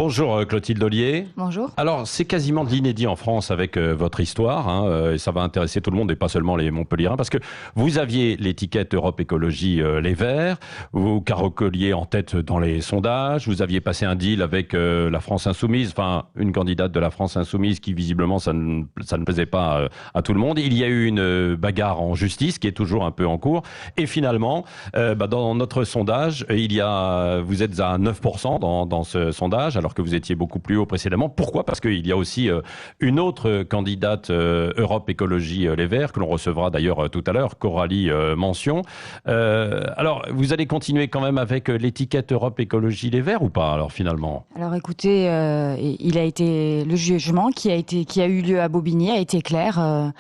Bonjour Clotilde Ollier. Bonjour. Alors c'est quasiment de l'inédit en France avec votre histoire, et ça va intéresser tout le monde et pas seulement les Montpelliérains, parce que vous aviez l'étiquette Europe Écologie Les Verts, vous caracoliez en tête dans les sondages, vous aviez passé un deal avec la France Insoumise, enfin une candidate de la France Insoumise qui visiblement ça ne plaisait pas à tout le monde. Il y a eu une bagarre en justice qui est toujours un peu en cours et finalement dans notre sondage vous êtes à 9% dans ce sondage alors que vous étiez beaucoup plus haut précédemment. Pourquoi ? Parce qu'il y a aussi une autre candidate Europe Écologie Les Verts que l'on recevra d'ailleurs tout à l'heure, Coralie Mention. Alors vous allez continuer quand même avec l'étiquette Europe Écologie Les Verts ou pas alors finalement ? Alors écoutez, le jugement qui a eu lieu à Bobigny a été clair.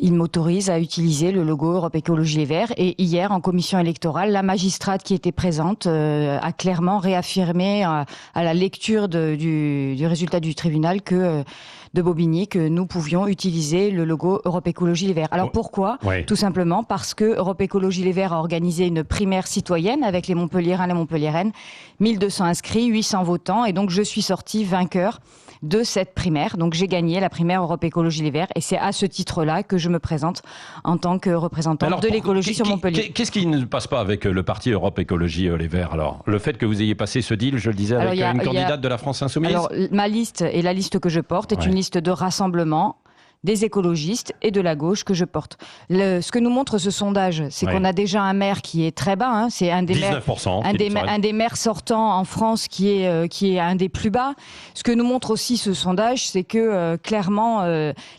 Il m'autorise à utiliser le logo Europe Écologie Les Verts. Et hier, en commission électorale, la magistrate qui était présente a clairement réaffirmé à la lecture du résultat du tribunal de Bobigny que nous pouvions utiliser le logo Europe Écologie Les Verts. Alors pourquoi ? Tout simplement parce que Europe Écologie Les Verts a organisé une primaire citoyenne avec les Montpelliérains et les Montpelliéraines, 1200 inscrits, 800 votants, et donc je suis sortie vainqueur de cette primaire. Donc j'ai gagné la primaire Europe Écologie Les Verts et c'est à ce titre-là que je me présente en tant que représentante de l'écologie sur Montpellier. Qu'est-ce qui ne passe pas avec le parti Europe Écologie Les Verts alors ? Le fait que vous ayez passé ce deal, je le disais, avec une candidate de la France Insoumise ? Alors ma liste et la liste que je porte est une liste de rassemblement des écologistes et de la gauche que je porte. Ce que nous montre ce sondage, c'est qu'on a déjà un maire qui est très bas. C'est un des 19%, un des maires sortants en France qui est un des plus bas. Ce que nous montre aussi ce sondage, c'est que clairement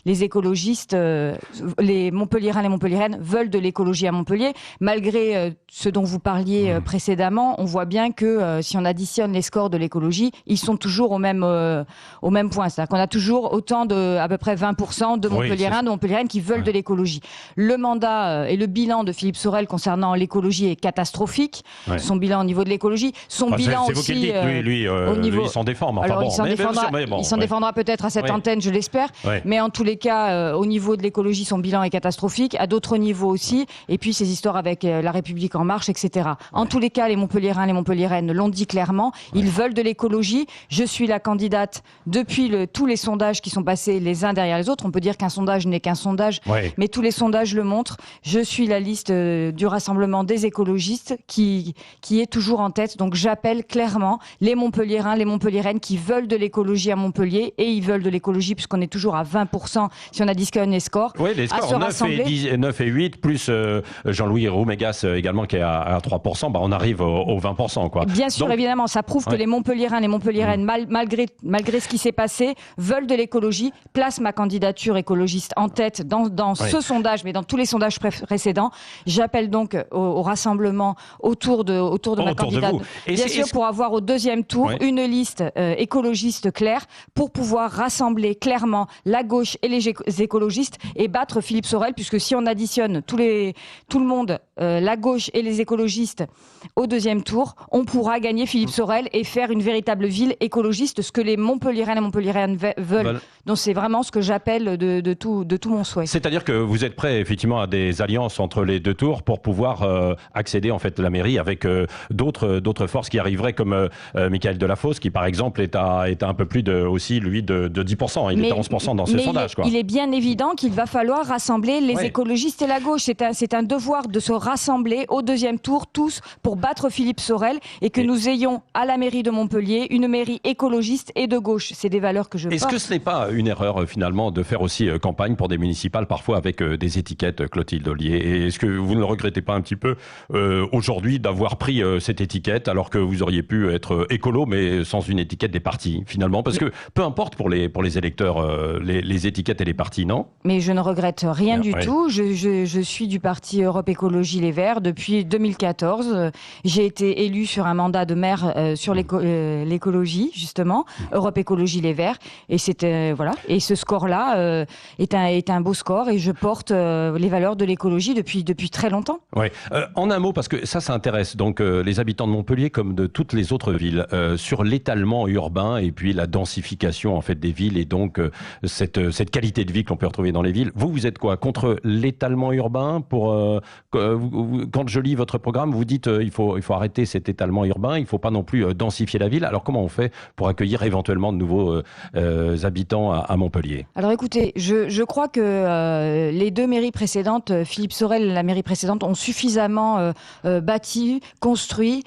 les écologistes, les Montpelliérains, les Montpelliéraines veulent de l'écologie à Montpellier. Malgré ce dont vous parliez précédemment, on voit bien que si on additionne les scores de l'écologie, ils sont toujours au même point. C'est-à-dire qu'on a toujours autant à peu près 20% de Montpelliérains, de Montpelliéraines qui veulent de l'écologie. Le mandat et le bilan de Philippe Sorel concernant l'écologie est catastrophique. Son bilan au niveau de l'écologie, son bilan c'est aussi. Vous qui le dites. Lui, il s'en défend. Il s'en défendra peut-être à cette antenne, je l'espère. Mais en tous les cas, au niveau de l'écologie, son bilan est catastrophique. À d'autres niveaux aussi. Et puis ces histoires avec La République en marche, etc. En tous les cas, les Montpelliérains, les Montpelliéraines l'ont dit clairement. Ils veulent de l'écologie. Je suis la candidate depuis tous les sondages qui sont passés les uns derrière les autres. On peut dire qu'un sondage n'est qu'un sondage, mais tous les sondages le montrent. Je suis la liste du rassemblement des écologistes qui est toujours en tête. Donc j'appelle clairement les Montpelliérains, les Montpelliéraines qui veulent de l'écologie à Montpellier, et ils veulent de l'écologie puisqu'on est toujours à 20% si on additionne les scores. Oui, les scores 9 et 8, plus Jean-Louis Roumégas également qui est à 3%, on arrive aux 20%. Quoi. Bien sûr, évidemment, ça prouve que les Montpelliérains, les Montpelliéraines, malgré ce qui s'est passé, veulent de l'écologie, place ma candidature écologiste en tête dans ce sondage, mais dans tous les sondages précédents. J'appelle donc au rassemblement autour de ma candidate. Bien sûr, pour avoir au deuxième tour une liste écologiste claire, pour pouvoir rassembler clairement la gauche et les écologistes et battre Philippe Sorel, puisque si on additionne tout le monde, la gauche et les écologistes au deuxième tour, on pourra gagner Philippe Sorel et faire une véritable ville écologiste, ce que les Montpelliérains et Montpelliéraines veulent. Donc c'est vraiment ce que j'appelle de tout mon souhait. C'est-à-dire que vous êtes prêt effectivement à des alliances entre les deux tours pour pouvoir accéder en fait à la mairie avec d'autres forces qui arriveraient comme Michael Delafosse qui par exemple est à un peu plus de 10%. Il est à 11% dans ce sondage. Il est bien évident qu'il va falloir rassembler les écologistes et la gauche. C'est un devoir de se rassembler au deuxième tour tous pour battre Philippe Sorel et que nous ayons à la mairie de Montpellier une mairie écologiste et de gauche. C'est des valeurs que je porte. Est-ce que ce n'est pas une erreur finalement de faire aussi campagne pour des municipales parfois avec des étiquettes, Clotilde Ollier? Et est-ce que vous ne le regrettez pas un petit peu aujourd'hui d'avoir pris cette étiquette alors que vous auriez pu être écolo mais sans une étiquette des partis finalement? Parce que peu importe pour les électeurs les étiquettes et les partis, non? Mais je ne regrette rien du tout. Je suis du parti Europe Écologie Les Verts depuis 2014. J'ai été élue sur un mandat de maire sur l'écologie justement, Europe Écologie Les Verts. Et c'était et ce score-là est un beau score et je porte les valeurs de l'écologie depuis très longtemps. Ouais. En un mot, parce que ça intéresse donc les habitants de Montpellier comme de toutes les autres villes, sur l'étalement urbain et puis la densification en fait des villes et donc cette qualité de vie que l'on peut retrouver dans les villes. Vous êtes quoi, contre l'étalement urbain? Quand je lis votre programme, vous dites il faut arrêter cet étalement urbain, il ne faut pas non plus densifier la ville. Alors comment on fait pour accueillir éventuellement de nouveaux habitants à Montpellier? Alors écoutez, je crois que les deux mairies précédentes, Philippe Sorel et la mairie précédente, ont suffisamment bâti, construit,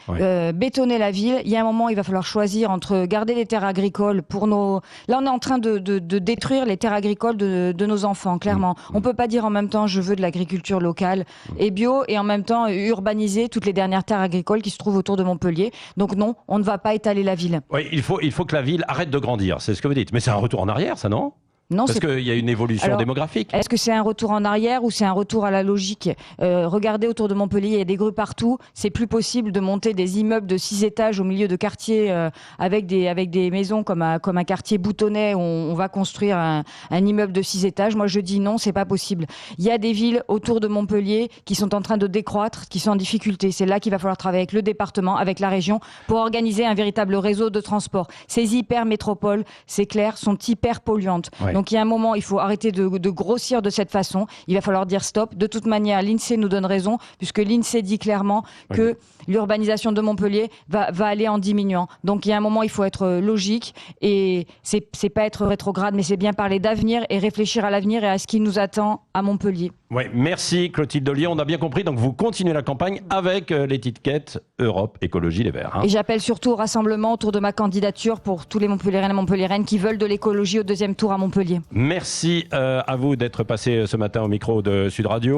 bétonné la ville. Il y a un moment, il va falloir choisir entre garder les terres agricoles pour nos... Là, on est en train de détruire les terres agricoles de nos enfants, clairement. On peut pas dire en même temps, je veux de l'agriculture locale et bio, et en même temps urbaniser toutes les dernières terres agricoles qui se trouvent autour de Montpellier. Donc non, on ne va pas étaler la ville. Oui, il faut que la ville arrête de grandir, c'est ce que vous dites. Mais c'est un retour en arrière, ça, non? Non, parce qu'il y a une évolution démographique. Est-ce que c'est un retour en arrière ou c'est un retour à la logique? Regardez autour de Montpellier, il y a des grues partout. C'est plus possible de monter des immeubles de 6 étages au milieu de quartiers avec des maisons comme un quartier boutonnais où on va construire un immeuble de 6 étages. Moi, je dis non, c'est pas possible. Il y a des villes autour de Montpellier qui sont en train de décroître, qui sont en difficulté. C'est là qu'il va falloir travailler avec le département, avec la région, pour organiser un véritable réseau de transport. Ces hyper-métropoles, c'est clair, sont hyper polluantes. Ouais. Donc il y a un moment, il faut arrêter de grossir de cette façon. Il va falloir dire stop. De toute manière, l'INSEE nous donne raison, puisque l'INSEE dit clairement que l'urbanisation de Montpellier va aller en diminuant. Donc il y a un moment, il faut être logique, et c'est pas être rétrograde, mais c'est bien parler d'avenir et réfléchir à l'avenir et à ce qui nous attend à Montpellier. Ouais, merci Clotilde Dollier, on a bien compris. Donc vous continuez la campagne avec l'étiquette Europe Écologie Les Verts. Hein. Et j'appelle surtout au rassemblement autour de ma candidature pour tous les Montpelliérains et Montpelliéraines qui veulent de l'écologie au deuxième tour à Montpellier. Merci à vous d'être passé ce matin au micro de Sud Radio.